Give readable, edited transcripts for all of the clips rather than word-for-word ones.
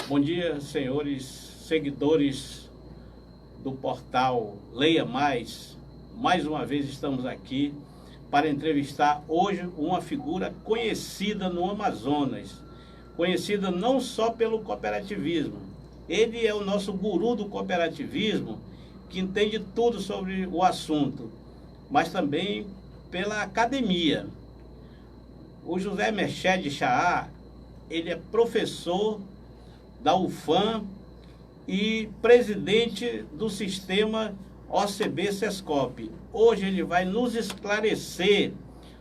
Bom dia, senhores seguidores do portal Leia Mais. Mais uma vez estamos aqui para entrevistar hoje uma figura conhecida no Amazonas, conhecida não só pelo cooperativismo. Ele é o nosso guru do cooperativismo, que entende tudo sobre o assunto, mas também pela academia. O José Merched Chaá, ele é professor da UFAM e presidente do sistema OCB-SESCOP. Hoje ele vai nos esclarecer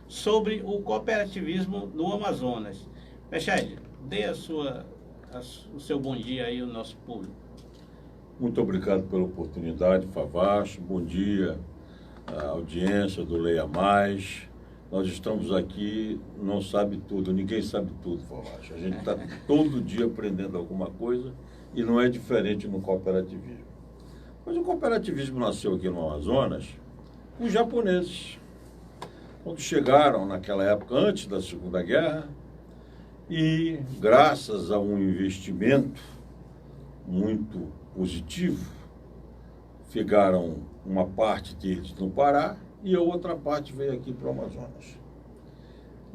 sobre o cooperativismo no Amazonas. Merched, dê o seu bom dia aí ao nosso público. Muito obrigado pela oportunidade, Favacho. Bom dia à audiência do Leia Mais. Nós estamos aqui, não sabe tudo, ninguém sabe tudo, Favacho. A gente está todo dia aprendendo alguma coisa e não é diferente no cooperativismo. Mas o cooperativismo nasceu aqui no Amazonas com os japoneses, quando chegaram naquela época, antes da Segunda Guerra, e graças a um investimento muito positivo, ficaram uma parte deles no Pará e a outra parte veio aqui para o Amazonas.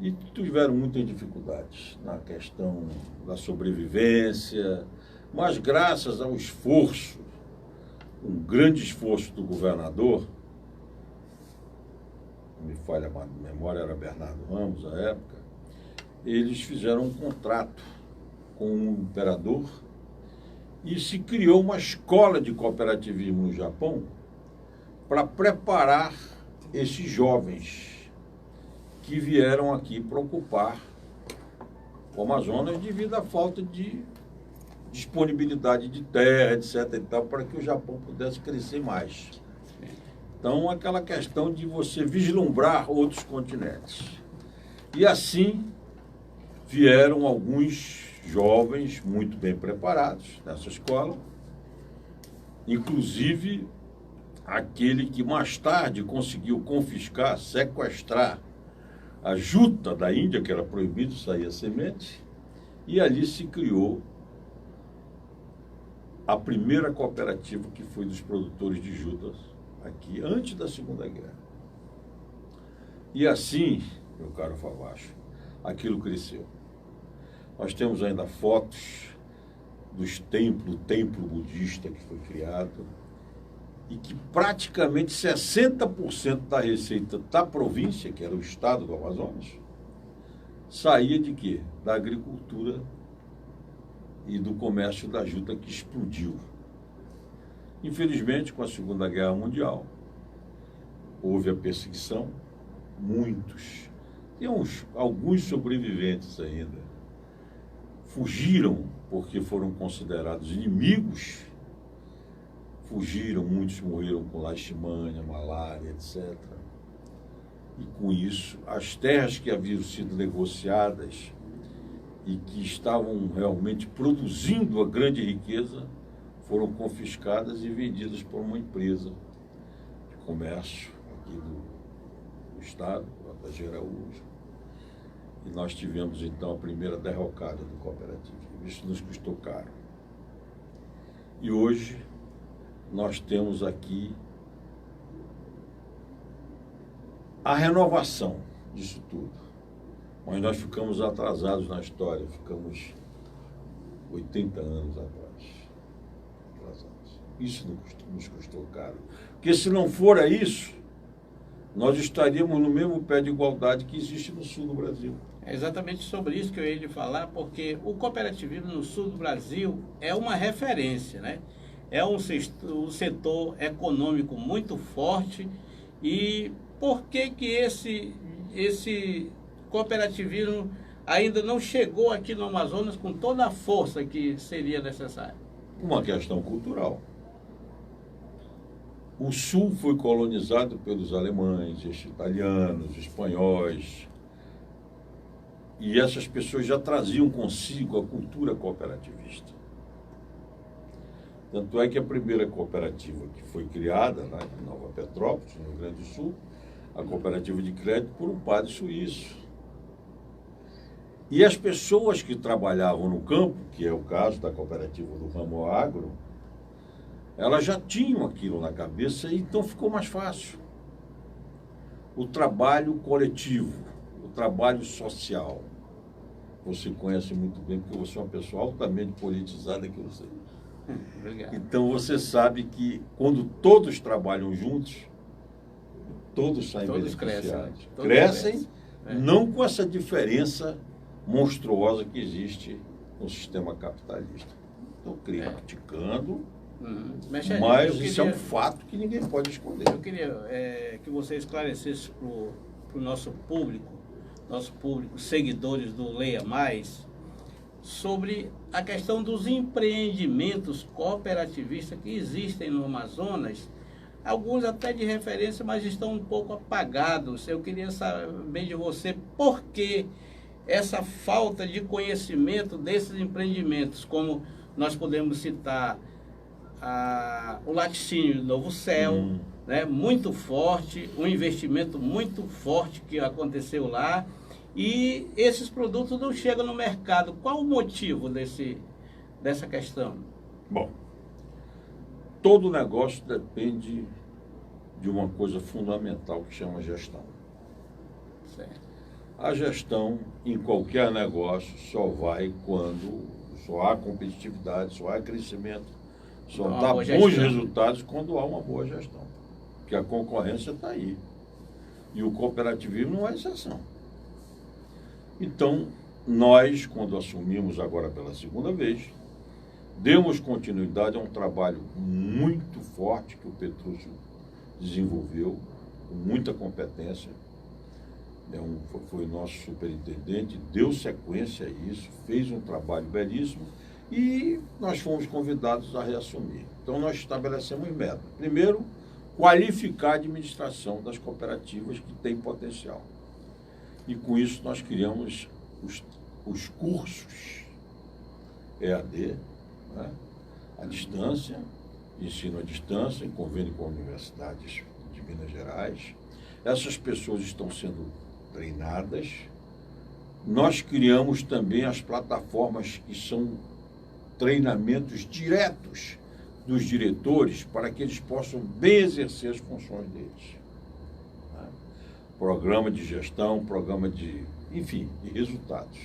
E tiveram muitas dificuldades na questão da sobrevivência, mas graças ao esforço, um grande esforço do governador, não me falha a memória, era Bernardo Ramos, à época, eles fizeram um contrato com o imperador e se criou uma escola de cooperativismo no Japão para preparar esses jovens que vieram aqui para ocupar o Amazonas devido à falta de disponibilidade de terra, etc. e tal, para que o Japão pudesse crescer mais. Então, aquela questão de você vislumbrar outros continentes. E assim vieram alguns jovens muito bem preparados nessa escola, inclusive aquele que mais tarde conseguiu confiscar, sequestrar a juta da Índia, que era proibido sair a semente, e ali se criou a primeira cooperativa que foi dos produtores de jutas aqui, antes da Segunda Guerra. E assim, meu caro Favacho, aquilo cresceu. Nós temos ainda fotos do templo budista que foi criado, e que praticamente 60% da receita da província, que era o estado do Amazonas, saía de quê? Da agricultura e do comércio da juta, que explodiu. Infelizmente, com a Segunda Guerra Mundial, houve a perseguição, muitos, tem alguns sobreviventes ainda, fugiram porque foram considerados inimigos, fugiram, muitos morreram com leishmania, malária, etc. E com isso, as terras que haviam sido negociadas e que estavam realmente produzindo a grande riqueza foram confiscadas e vendidas por uma empresa de comércio aqui do estado, da Geraújo. E nós tivemos, então, a primeira derrocada do cooperativismo. Isso nos custou caro. E hoje nós temos aqui a renovação disso tudo. Mas nós ficamos atrasados na história, ficamos 80 anos atrás. Atrasados. Isso nos custou caro. Porque se não fora isso, nós estaríamos no mesmo pé de igualdade que existe no sul do Brasil. É exatamente sobre isso que eu ia lhe falar, porque o cooperativismo no sul do Brasil é uma referência, né? É um setor econômico muito forte. E por que esse cooperativismo ainda não chegou aqui no Amazonas com toda a força que seria necessária? Uma questão cultural. O sul foi colonizado pelos alemães, italianos, espanhóis, e essas pessoas já traziam consigo a cultura cooperativista. Tanto é que a primeira cooperativa que foi criada lá em Nova Petrópolis, no Rio Grande do Sul, a cooperativa de crédito por um padre suíço. E as pessoas que trabalhavam no campo, que é o caso da cooperativa do ramo agro, elas já tinham aquilo na cabeça e então ficou mais fácil. O trabalho coletivo, o trabalho social. Você conhece muito bem, porque você é uma pessoa altamente politizada que você. Obrigado. Então você sabe que quando todos trabalham juntos, todos saem Todos beneficiados. crescem, né? Crescem, É. não com essa diferença monstruosa que existe no sistema capitalista. Estou criticando, Mexerique, mas isso é um fato que ninguém pode esconder. Eu queria que você esclarecesse para o nosso público, seguidores do Leia Mais, sobre a questão dos empreendimentos cooperativistas que existem no Amazonas, alguns até de referência, mas estão um pouco apagados. Eu queria saber de você por que essa falta de conhecimento desses empreendimentos, como nós podemos citar o laticínio do Novo Céu, né, muito forte, um investimento muito forte que aconteceu lá, e esses produtos não chegam no mercado. Qual o motivo dessa questão? Bom, todo negócio depende de uma coisa fundamental que chama gestão. Certo. A gestão em qualquer negócio só vai quando só há competitividade, só há crescimento, só dá bons resultados quando há uma boa gestão. Porque a concorrência está aí. E o cooperativismo não é exceção. Então, nós, quando assumimos agora pela segunda vez, demos continuidade a um trabalho muito forte que o Petrúcio desenvolveu, com muita competência. Foi nosso superintendente, deu sequência a isso, fez um trabalho belíssimo e nós fomos convidados a reassumir. Então, nós estabelecemos metas. Primeiro, qualificar a administração das cooperativas que têm potencial. E com isso nós criamos os cursos EAD, né? À distância, ensino à distância, em convênio com universidades de Minas Gerais. Essas pessoas estão sendo treinadas. Nós criamos também as plataformas que são treinamentos diretos dos diretores para que eles possam bem exercer as funções deles. Programa de gestão, programa de resultados.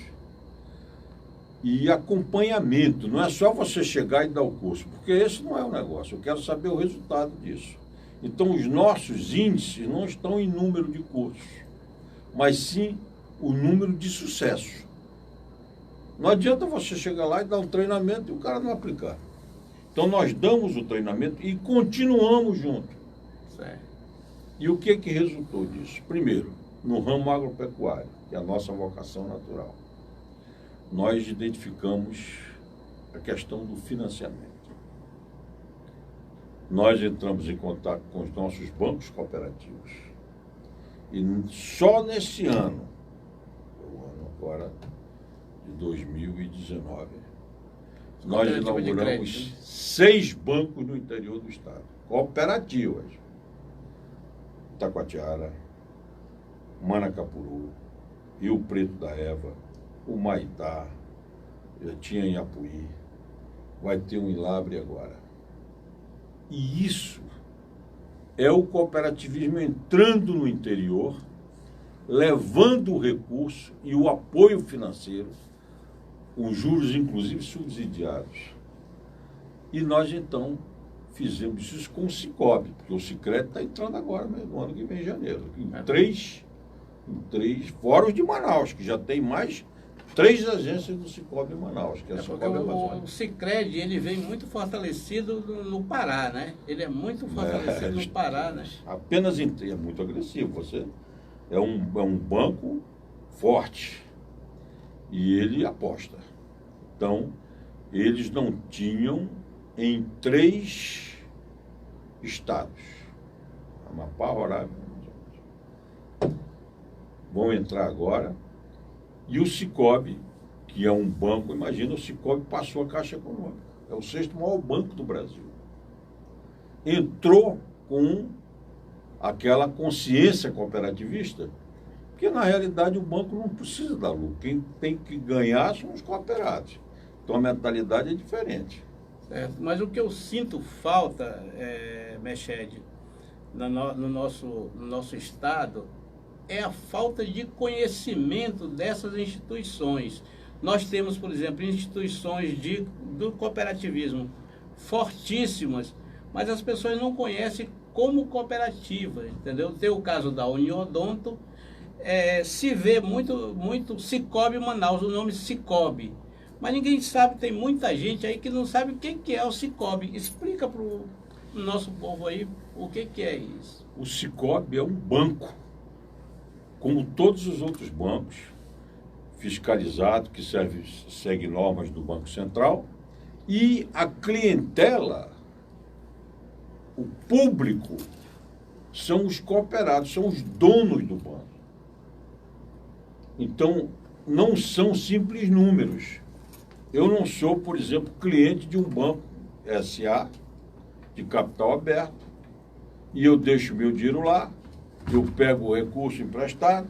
E acompanhamento, não é só você chegar e dar o curso, porque esse não é o negócio, eu quero saber o resultado disso. Então, os nossos índices não estão em número de cursos, mas sim o número de sucesso. Não adianta você chegar lá e dar um treinamento e o cara não aplicar. Então, nós damos o treinamento e continuamos junto. Certo. E o que resultou disso? Primeiro, no ramo agropecuário, que é a nossa vocação natural, nós identificamos a questão do financiamento. Nós entramos em contato com os nossos bancos cooperativos e só nesse ano, o ano agora de 2019, nós inauguramos 6 bancos no interior do estado, cooperativas. Taquatiara, Manacapuru, Rio Preto da Eva, o Maitá, já tinha em Apuí, vai ter um em Labre agora. E isso é o cooperativismo entrando no interior, levando o recurso e o apoio financeiro, com juros inclusive subsidiados. E nós então fizemos isso com o Cicobi, porque o Sicredi está entrando agora, no ano que vem, em janeiro. Em três fóruns de Manaus, que já tem mais 3 agências do Cicobi em Manaus, que é a Cicobi Amazônia. O Sicredi, ele vem muito fortalecido no Pará, né? Ele é muito fortalecido no Pará, né? Apenas é muito agressivo. Você é um banco forte e ele aposta. Então, eles não tinham em 3 estados, Amapá, Roraima, vão entrar agora, e o Cicobi, que é um banco, imagina, o Cicobi passou a Caixa Econômica, é o 6º maior banco do Brasil, entrou com aquela consciência cooperativista Porque, na realidade, o banco não precisa dar lucro. Quem tem que ganhar são os cooperados. Então, a mentalidade é diferente. Certo. Mas o que eu sinto falta, Mechede, no nosso estado, é a falta de conhecimento dessas instituições. Nós temos, por exemplo, instituições do cooperativismo fortíssimas, mas as pessoas não conhecem como cooperativa, entendeu? Tem o caso da Uniodonto, se vê muito Cicobi Manaus, o nome Cicobi, mas ninguém sabe, tem muita gente aí que não sabe o que é o Cicobi. Explica para o nosso povo aí o que é isso. O Cicobi é um banco, como todos os outros bancos, fiscalizado, que segue normas do Banco Central, e a clientela, o público, são os cooperados, são os donos do banco. Então, não são simples números. Eu não sou, por exemplo, cliente de um banco SA, de capital aberto, e eu deixo meu dinheiro lá, eu pego o recurso emprestado,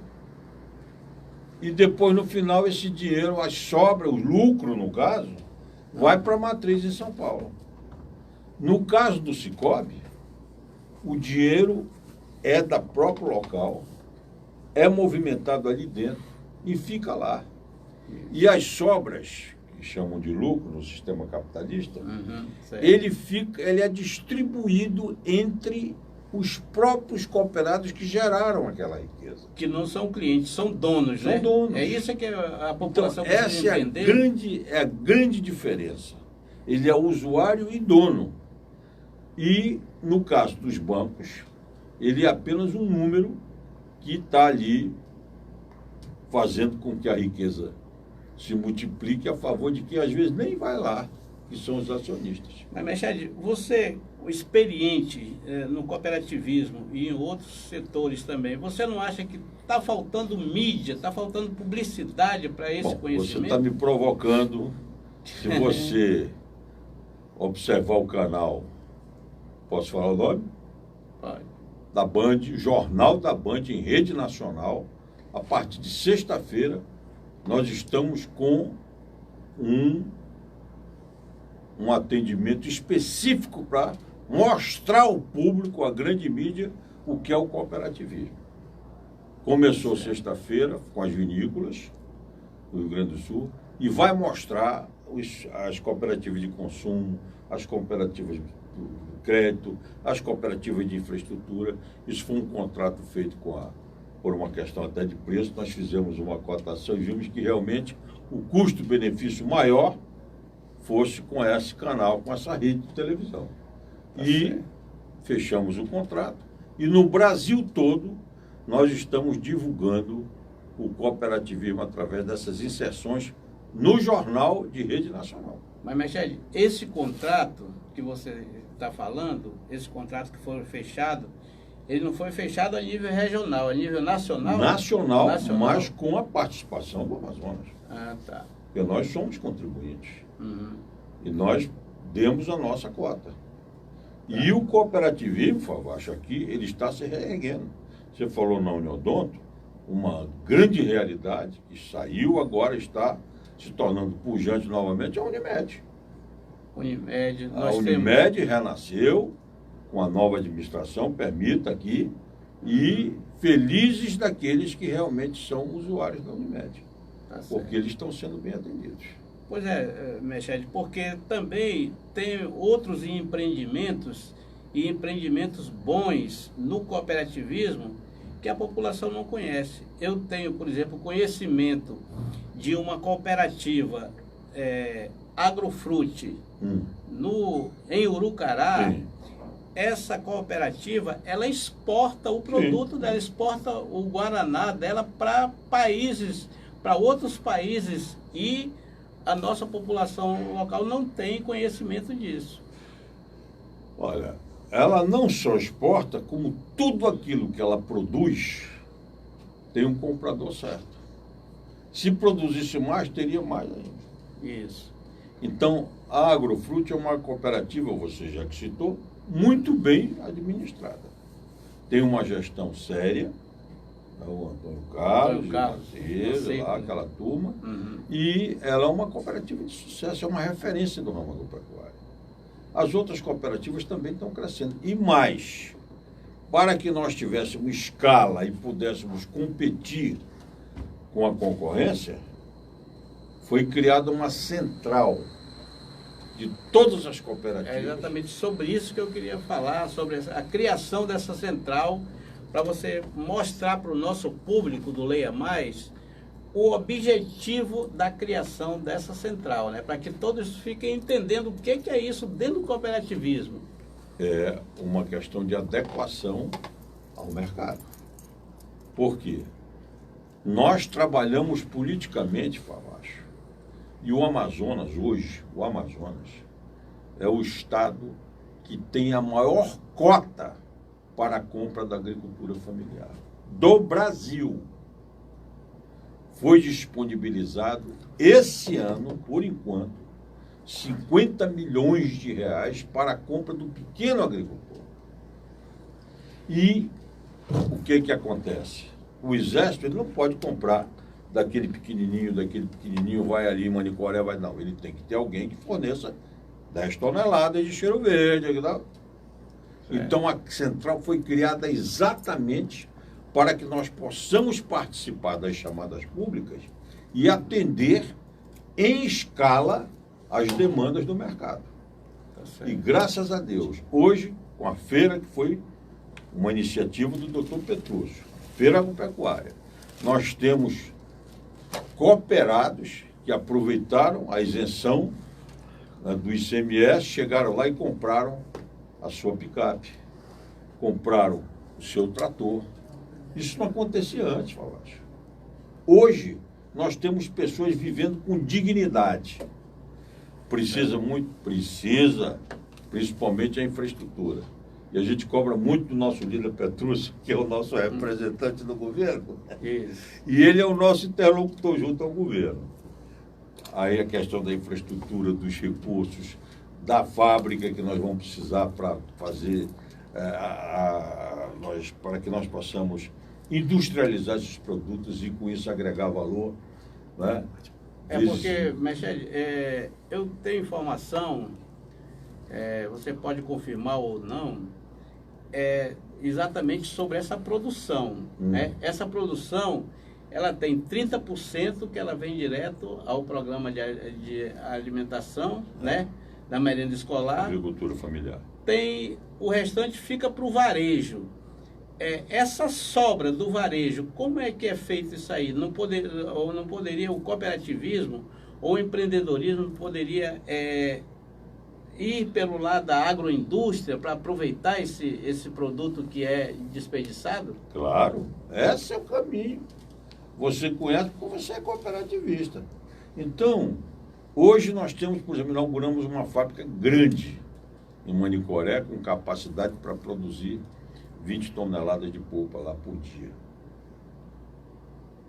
e depois, no final, esse dinheiro, a sobra, o lucro, no caso, vai para a matriz em São Paulo. No caso do Cicobi, o dinheiro é da próprio local, é movimentado ali dentro e fica lá. E as sobras, que chamam de lucro no sistema capitalista, ele é distribuído entre os próprios cooperados que geraram aquela riqueza. Que não são clientes, são donos, né? São donos. É isso que a população então, precisa entender. É a grande diferença. Ele é usuário e dono. E, no caso dos bancos, ele é apenas um número que está ali fazendo com que a riqueza se multiplique a favor de quem, às vezes, nem vai lá, que são os acionistas. Mas, Mechede, você, experiente no cooperativismo e em outros setores também, você não acha que está faltando mídia, está faltando publicidade para esse conhecimento? Você está me provocando. Se você observar o canal, posso falar o nome? Pode. Da Band, Jornal da Band em rede nacional, a partir de sexta-feira, nós estamos com um atendimento específico para mostrar ao público, à grande mídia, o que é o cooperativismo. Começou sexta-feira com as vinícolas do Rio Grande do Sul e vai mostrar as cooperativas de consumo, as cooperativas de crédito, as cooperativas de infraestrutura. Isso foi um contrato feito por uma questão até de preço. Nós fizemos uma cotação e vimos que realmente o custo-benefício maior fosse com esse canal, com essa rede de televisão. E fechamos o contrato. E no Brasil todo, nós estamos divulgando o cooperativismo através dessas inserções no jornal de rede nacional. Mas, Mechede, esse contrato que você está falando, esse contrato que foi fechado, ele não foi fechado a nível regional, a nível nacional? Nacional, mas com a participação do Amazonas. Ah, tá. Porque nós somos contribuintes. Uhum. E nós demos a nossa cota. E o cooperativismo, Favacho, aqui, ele está se reerguendo. Você falou na Uniodonto, uma grande realidade que saiu, agora está se tornando pujante novamente, é a Unimed. A Unimed renasceu com a nova administração, permita aqui, e felizes daqueles que realmente são usuários da Unimed. Tá, porque eles estão sendo bem atendidos. Pois é, Mechede, porque também tem outros empreendimentos e empreendimentos bons no cooperativismo que a população não conhece. Eu tenho, por exemplo, conhecimento de uma cooperativa Agrofrute em Urucará. Sim. Essa cooperativa, ela exporta o produto dela, exporta o guaraná dela para países, para outros países, e a nossa população local não tem conhecimento disso. Olha, ela não só exporta, como tudo aquilo que ela produz tem um comprador certo. Se produzisse mais, teria mais ainda. Isso. Então, a Agrofrute é uma cooperativa, você já que citou, muito bem administrada. Tem uma gestão séria, o Antônio Carlos, Macedo, lá, aquela turma. Uhum. E ela é uma cooperativa de sucesso, é uma referência do ramo agropecuário. As outras cooperativas também estão crescendo. E mais, para que nós tivéssemos escala e pudéssemos competir com a concorrência, foi criada uma central de todas as cooperativas. É exatamente sobre isso que eu queria falar, sobre a criação dessa central, para você mostrar para o nosso público do Leia Mais o objetivo da criação dessa central, né? Para que todos fiquem entendendo o que é isso dentro do cooperativismo. É uma questão de adequação ao mercado. Por quê? Nós trabalhamos politicamente, Favacho, e o Amazonas hoje, é o estado que tem a maior cota para a compra da agricultura familiar do Brasil. Foi disponibilizado esse ano, por enquanto, 50 milhões de reais para a compra do pequeno agricultor. E o que acontece? O Exército ele não pode comprar daquele pequenininho, vai ali em Manicoré, vai não. Ele tem que ter alguém que forneça 10 toneladas de cheiro verde. Tá? Então a central foi criada exatamente para que nós possamos participar das chamadas públicas e atender em escala as demandas do mercado. E graças a Deus, hoje, com a feira, que foi uma iniciativa do Dr. Petrúcio, Feira Agropecuária, nós temos cooperados que aproveitaram a isenção do ICMS, chegaram lá e compraram a sua picape, compraram o seu trator. Isso não acontecia antes, Favacho. Hoje, nós temos pessoas vivendo com dignidade. Precisa, principalmente a infraestrutura. E a gente cobra muito do nosso líder Petrúcio, que é o nosso representante do governo. Isso. E ele é o nosso interlocutor junto ao governo. Aí a questão da infraestrutura, dos recursos, da fábrica que nós vamos precisar para fazer, para que nós possamos industrializar esses produtos e com isso agregar valor. Né? Porque, Mechele, eu tenho informação, você pode confirmar ou não, exatamente sobre essa produção. Né? Essa produção, ela tem 30% que ela vem direto ao programa de alimentação, né? Da merenda escolar. Agricultura familiar. O restante fica para o varejo. Essa sobra do varejo, como é que é feito isso aí? Não poderia o cooperativismo ou o empreendedorismo poderia ir pelo lado da agroindústria para aproveitar esse produto que é desperdiçado? Claro, esse é o caminho. Você conhece porque você é cooperativista. Então, hoje nós temos, por exemplo, inauguramos uma fábrica grande em Manicoré com capacidade para produzir 20 toneladas de polpa lá por dia.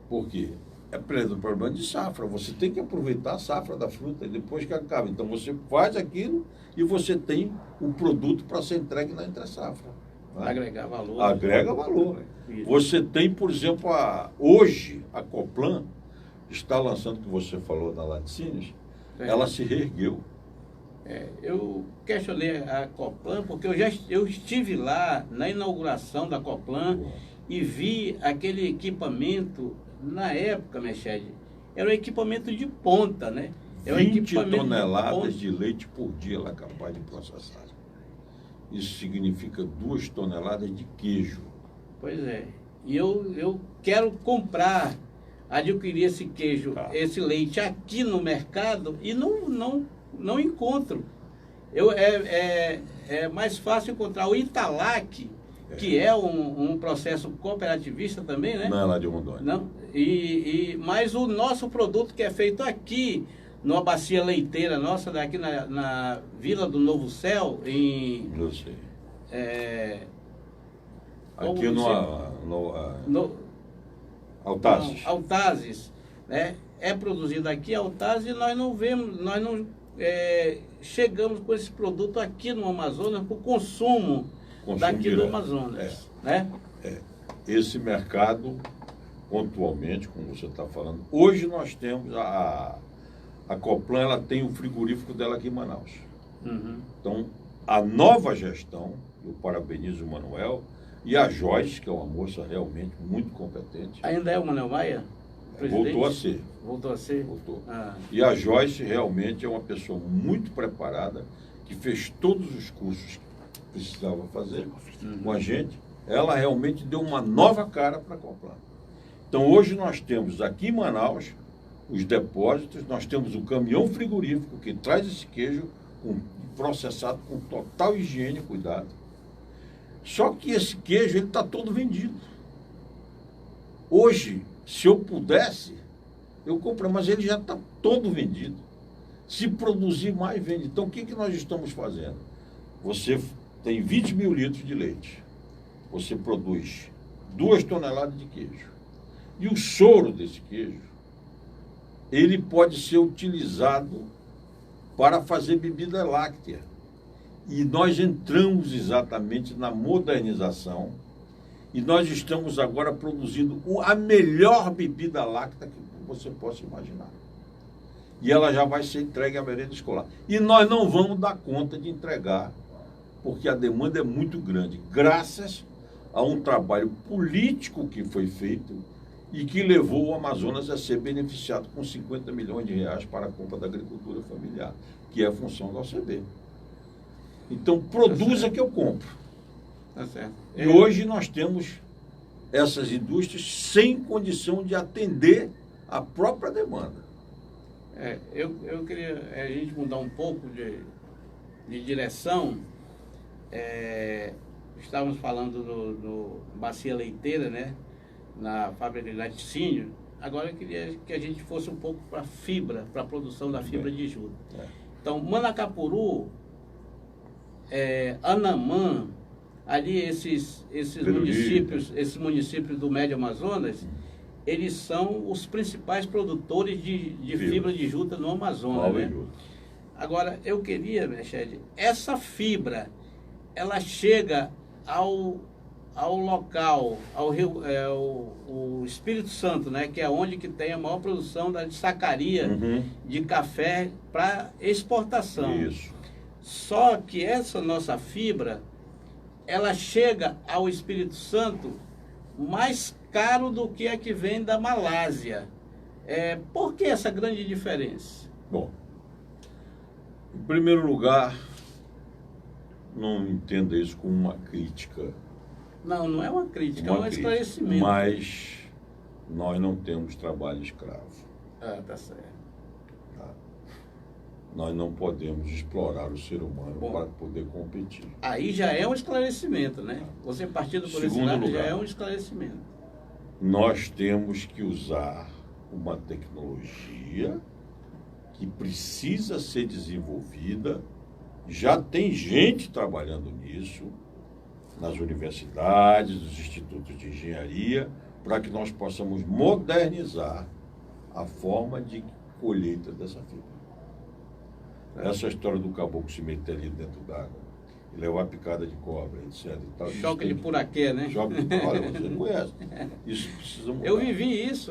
Por quê? É problema de safra. Você tem que aproveitar a safra da fruta e depois que acaba. Então você faz aquilo e você tem o produto para ser entregue na entre-safra. Né? Agregar valor. Agrega valor. Isso. Você tem, por exemplo, hoje a Coplan está lançando, que você falou da Laticínios, ela se reergueu. Eu questionei a Coplan porque eu estive lá na inauguração da Coplan e vi aquele equipamento, na época, Mechele, era um equipamento de ponta, né? 20 toneladas de leite por dia ela é capaz de processar. Isso significa 2 toneladas de queijo. Pois é. E eu quero adquirir esse queijo, esse leite aqui no mercado e não encontro. É mais fácil encontrar o Italac, que é um processo cooperativista também, né? Não é lá de Rondônia. Não. Mas o nosso produto que é feito aqui, numa bacia leiteira nossa, daqui na Vila do Novo Céu, Eu sei. Aqui Altazes. Altazes, né? É produzido aqui Altazes e nós não chegamos com esse produto aqui no Amazonas para o consumo daqui direto. do Amazonas. Né? Esse mercado pontualmente, como você está falando. Hoje nós temos a Coplan, ela tem o frigorífico dela aqui em Manaus. Uhum. Então, a nova gestão, eu parabenizo o Manuel, e a Joyce, que é uma moça realmente muito competente. Ainda é o Manuel Maia? Presidente? Voltou a ser. Voltou a ser? Voltou. Ah. E a Joyce realmente é uma pessoa muito preparada, que fez todos os cursos que precisava fazer com a gente. Ela realmente deu uma nova cara para a Coplan. Então, hoje nós temos aqui em Manaus os depósitos, nós temos o caminhão frigorífico que traz esse queijo processado com total higiene e cuidado. Só que esse queijo, ele está todo vendido. Hoje, se eu pudesse, eu compro, mas ele já está todo vendido. Se produzir mais, vende. Então, o que nós estamos fazendo? Você tem 20 mil litros de leite. Você produz 2 toneladas de queijo. E o soro desse queijo, ele pode ser utilizado para fazer bebida láctea. E nós entramos exatamente na modernização e nós estamos agora produzindo a melhor bebida láctea que você possa imaginar. E ela já vai ser entregue à merenda escolar. E nós não vamos dar conta de entregar, porque a demanda é muito grande, graças a um trabalho político que foi feito e que levou o Amazonas a ser beneficiado com 50 milhões de reais para a compra da agricultura familiar, que é a função da OCB. Então, produza que eu compro. Tá certo. E hoje nós temos essas indústrias sem condição de atender a própria demanda. Eu queria a gente mudar um pouco de direção. Estávamos falando do Bacia Leiteira, né? Na fábrica de laticínio. Agora eu queria que a gente fosse um pouco para a fibra, para a produção da fibra de juta. Então, Manacapuru, Anamã, ali esses municípios do Médio Amazonas, eles são os principais produtores de fibra de juta no Amazonas, né? Agora, eu queria, Mechede, essa fibra, ela chega ao local, ao Rio, o Espírito Santo, né, que é onde que tem a maior produção de sacaria, de café para exportação. Isso. Só que essa nossa fibra, ela chega ao Espírito Santo mais caro do que a que vem da Malásia. Por que essa grande diferença? Bom, em primeiro lugar, não entenda isso como uma crítica. Não é uma crítica, é um esclarecimento. Mas nós não temos trabalho escravo. Tá certo. Tá? Nós não podemos explorar o ser humano para poder competir. Aí já é um esclarecimento, né? Você partindo por esse lado já é um esclarecimento. Nós temos que usar uma tecnologia que precisa ser desenvolvida. Já tem gente trabalhando nisso, nas universidades, nos institutos de engenharia, para que nós possamos modernizar a forma de colheita dessa fibra. Essa história do caboclo se meter ali dentro d'água e levar picada de cobra, etc. E tal, choque de puraquê, né? Choque de puraquê, você não conhece. Isso precisa mudar. Eu vivi isso.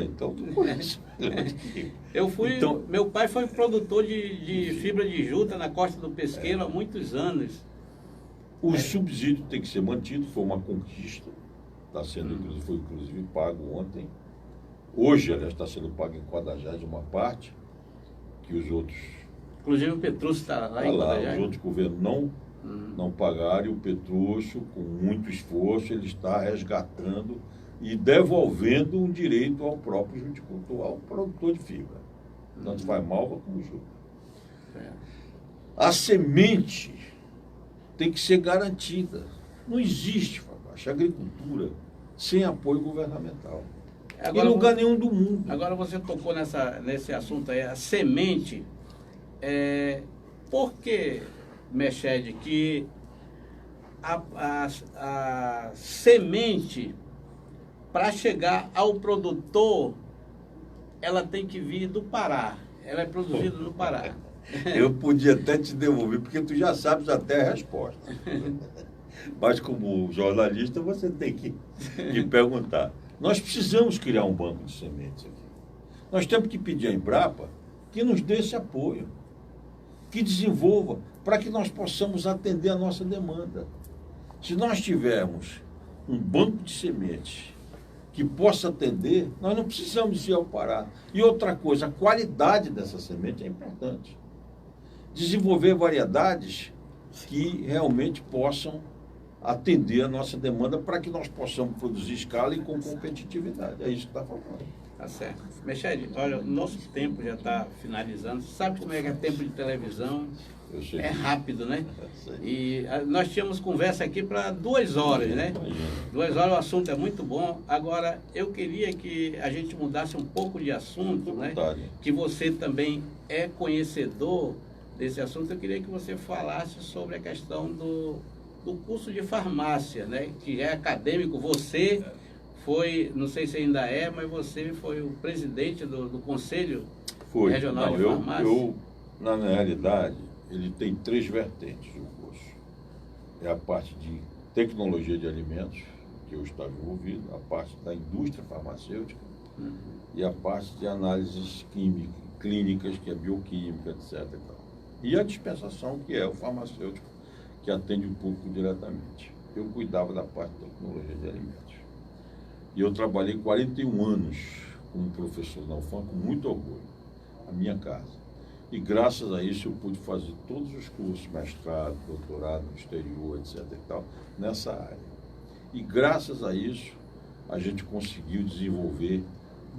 Então tu conhece. Meu pai foi produtor de fibra de juta na Costa do Pesqueiro há muitos anos. O subsídio tem que ser mantido, foi uma conquista, foi inclusive pago ontem. Hoje, aliás, está sendo pago em 40ª parte, que os outros... Inclusive o Petrúcio está lá em 40ª. Os outros governos não pagaram, e o Petrúcio, com muito esforço, ele está resgatando e devolvendo um direito ao próprio juticultor, ao produtor de fibra. Tanto faz malva como juta. A semente tem que ser garantida. Não existe, Fabrício, agricultura sem apoio governamental. Em lugar nenhum do mundo. Agora você tocou nesse assunto aí, a semente. Por que, Mechede, que a semente, para chegar ao produtor, ela tem que vir do Pará? Ela é produzida no Pará. Eu podia até te devolver, porque tu já sabes até a resposta. Mas como jornalista, você tem que perguntar. Nós precisamos criar um banco de sementes aqui. Nós temos que pedir à Embrapa que nos dê esse apoio, que desenvolva, para que nós possamos atender a nossa demanda. Se nós tivermos um banco de sementes que possa atender, nós não precisamos ir ao Pará. E outra coisa, a qualidade dessa semente é importante. Desenvolver variedades que realmente possam atender a nossa demanda para que nós possamos produzir escala e com competitividade. É isso que está faltando. Tá certo. Mechede, olha, o nosso tempo já está finalizando. Você sabe como é que é tempo de televisão? É rápido, né? E nós tínhamos conversa aqui para 2 horas, né? 2 horas, o assunto é muito bom. Agora, eu queria que a gente mudasse um pouco de assunto, né? Que você também é conhecedor desse assunto. Eu queria que você falasse sobre a questão do curso de farmácia, né? Que é acadêmico. Você foi, não sei se ainda é, mas você foi o presidente do Conselho Regional de Farmácia. Na realidade, ele tem 3 vertentes o curso. É a parte de tecnologia de alimentos, que eu estava envolvido, a parte da indústria farmacêutica e a parte de análises clínicas, que é bioquímica, etc. E a dispensação, que é o farmacêutico, que atende o público diretamente. Eu cuidava da parte de tecnologia de alimentos. E eu trabalhei 41 anos como professor na UFAM, com muito orgulho, na minha casa. E graças a isso eu pude fazer todos os cursos, mestrado, doutorado no exterior, etc. e tal, nessa área. E graças a isso a gente conseguiu desenvolver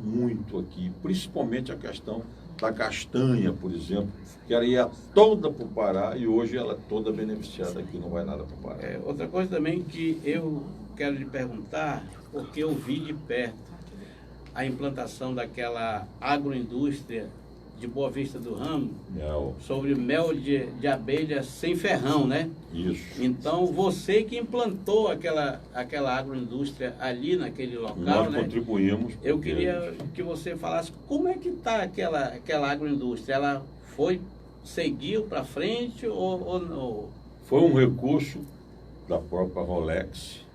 muito aqui, principalmente a questão da castanha, por exemplo, que ela ia toda para o Pará e hoje ela é toda beneficiada aqui, não vai nada para o Pará. Outra coisa também que eu quero lhe perguntar, porque eu vi de perto a implantação daquela agroindústria de Boa Vista do Ramo, sobre mel de abelha sem ferrão, né? Isso. Então, você que implantou aquela agroindústria ali naquele local, nós contribuímos. Eu queria que você falasse como é que está aquela agroindústria. Ela seguiu para frente ou não? Foi um recurso da própria Rolex,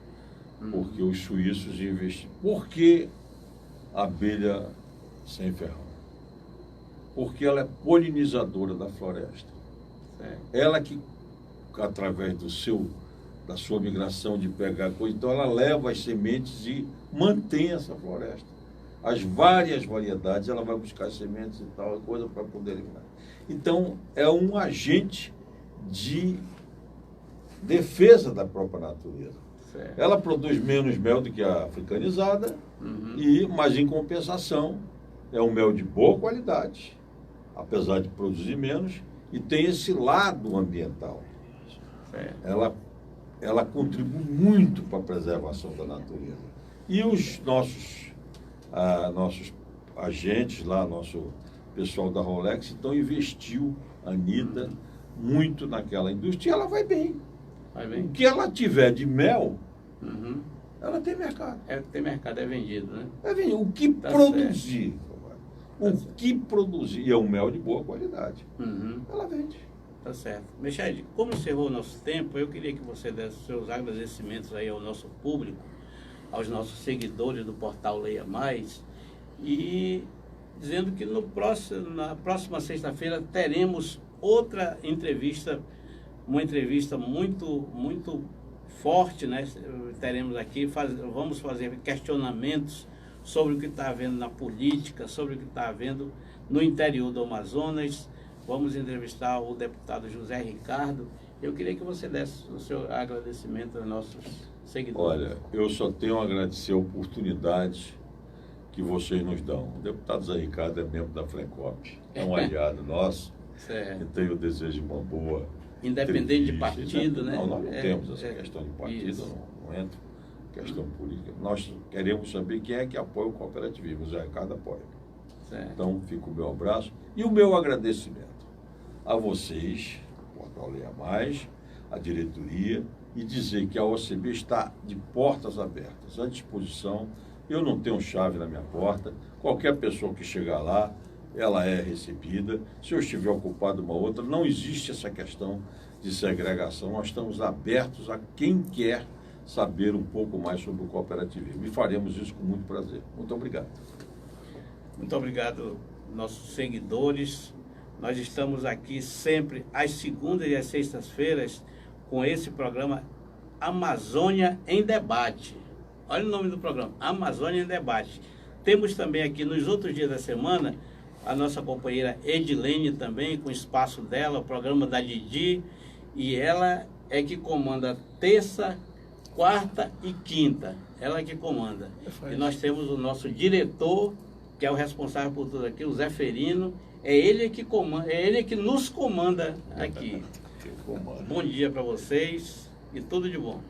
porque os suíços investiram. Por que a abelha sem ferrão? Porque ela é polinizadora da floresta. Ela que, através da sua migração de pegar coisa, então ela leva as sementes e mantém essa floresta. As várias variedades, ela vai buscar sementes e tal, coisa para poder eliminar. Então, é um agente de defesa da própria natureza. Ela produz menos mel do que a africanizada, mas em compensação é um mel de boa qualidade, apesar de produzir menos, e tem esse lado ambiental. Ela contribui muito para a preservação da natureza. E os nossos agentes lá, nosso pessoal da Rolex, então investiu, a Anitta, muito naquela indústria, e ela vai bem. O que ela tiver de mel, ela tem mercado. Tem mercado, é vendido, né? É vendido. O que produzir... O que produzir, e é um mel de boa qualidade, ela vende. Tá certo. Mechede, como encerrou o nosso tempo, eu queria que você desse seus agradecimentos aí ao nosso público, aos nossos seguidores do portal Leia Mais, e dizendo que na próxima sexta-feira teremos outra entrevista, uma entrevista muito, muito forte, né? Teremos aqui, vamos fazer questionamentos sobre o que está havendo na política, sobre o que está havendo no interior do Amazonas. Vamos entrevistar o deputado José Ricardo. Eu queria que você desse o seu agradecimento aos nossos seguidores. Olha, eu só tenho a agradecer a oportunidade que vocês nos dão. O deputado José Ricardo é membro da FRECOP, é um aliado nosso, e tenho o desejo de uma boa... Independente de partido, né? Não, nós não temos essa questão de partido, não entra. Questão política. Nós queremos saber quem é que apoia o cooperativismo. O Zé Ricardo apoia. Então, fica o meu abraço e o meu agradecimento a vocês, o Portal Leia Mais, a diretoria, e dizer que a OCB está de portas abertas, à disposição. Eu não tenho chave na minha porta. Qualquer pessoa que chegar lá, ela é recebida. Se eu estiver ocupado uma outra, não existe essa questão de segregação. Nós estamos abertos a quem quer saber um pouco mais sobre o cooperativismo. E faremos isso com muito prazer. Muito obrigado. Muito obrigado, nossos seguidores. Nós estamos aqui sempre às segundas e às sextas-feiras com esse programa Amazônia em Debate. Olha o nome do programa, Amazônia em Debate. Temos também aqui nos outros dias da semana a nossa companheira Edilene também, com o espaço dela, o programa da Didi, e ela é que comanda terça, quarta e quinta. Ela é que comanda. E nós temos o nosso diretor, que é o responsável por tudo aqui, o Zé Ferino. É ele que comanda, é ele que nos comanda aqui. Bom dia para vocês e tudo de bom.